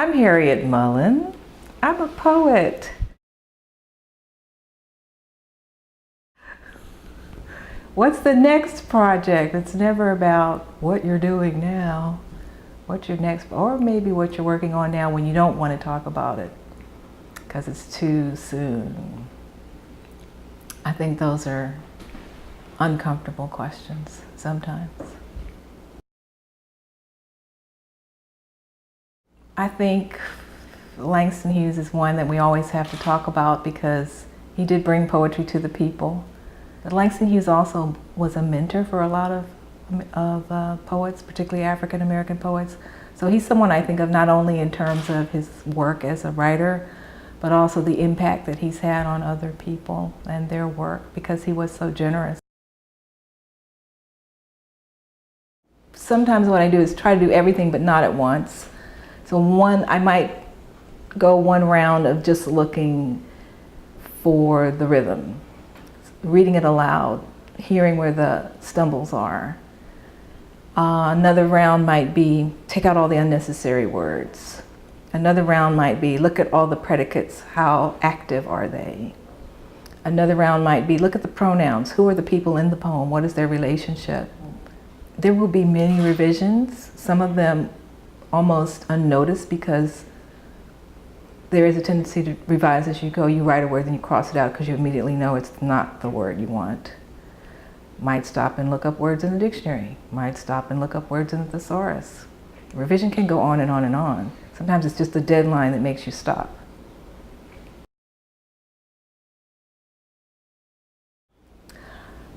I'm Harryette Mullen. I'm a poet. What's the next project? It's never about what you're doing now. What's your next, or maybe what you're working on now when you don't want to talk about it because it's too soon. I think those are uncomfortable questions sometimes. I think Langston Hughes is one that we always have to talk about because he did bring poetry to the people. But Langston Hughes also was a mentor for a lot of poets, particularly African American poets. So he's someone I think of not only in terms of his work as a writer, but also the impact that he's had on other people and their work because he was so generous. Sometimes what I do is try to do everything but not at once. So I might go one round of just looking for the rhythm, reading it aloud, hearing where the stumbles are. Another round might be take out all the unnecessary words. Another round might be look at all the predicates, how active are they? Another round might be look at the pronouns, who are the people in the poem, what is their relationship? There will be many revisions, some of them almost unnoticed because there is a tendency to revise as you go. You write a word, then you cross it out because you immediately know it's not the word you want. Might stop and look up words in the dictionary. Might stop and look up words in the thesaurus. Revision can go on and on and on. Sometimes it's just the deadline that makes you stop.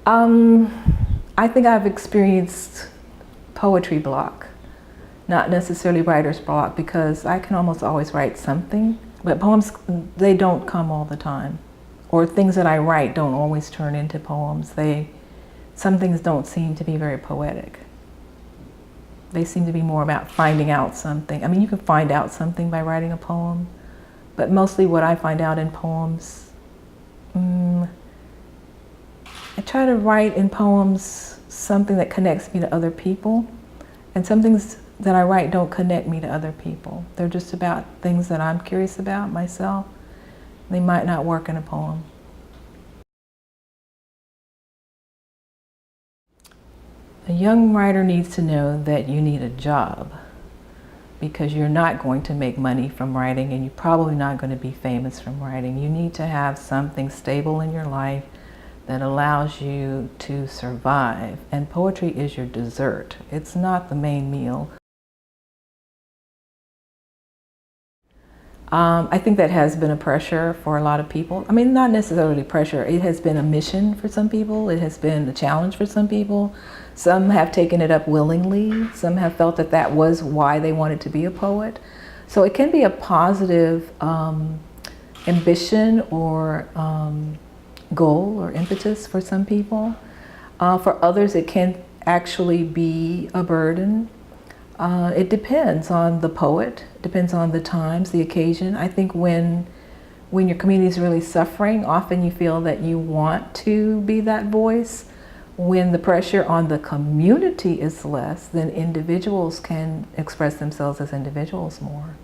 I think I've experienced poetry block. Not necessarily writer's block because I can almost always write something, but poems, they don't come all the time. Or things that I write don't always turn into poems. Some things don't seem to be very poetic. They seem to be more about finding out something. I mean, you can find out something by writing a poem, but mostly what I find out in poems, I try to write in poems something that connects me to other people, and some things that I write don't connect me to other people. They're just about things that I'm curious about myself. They might not work in a poem. A young writer needs to know that you need a job because you're not going to make money from writing and you're probably not going to be famous from writing. You need to have something stable in your life that allows you to survive. And poetry is your dessert. It's not the main meal. I think that has been a pressure for a lot of people. I mean, not necessarily pressure. It has been a mission for some people. It has been a challenge for some people. Some have taken it up willingly. Some have felt that that was why they wanted to be a poet. So it can be a positive ambition or goal or impetus for some people. For others, it can actually be a burden. It depends on the poet, depends on the times, the occasion. I think when your community is really suffering, often you feel that you want to be that voice. When the pressure on the community is less, then individuals can express themselves as individuals more.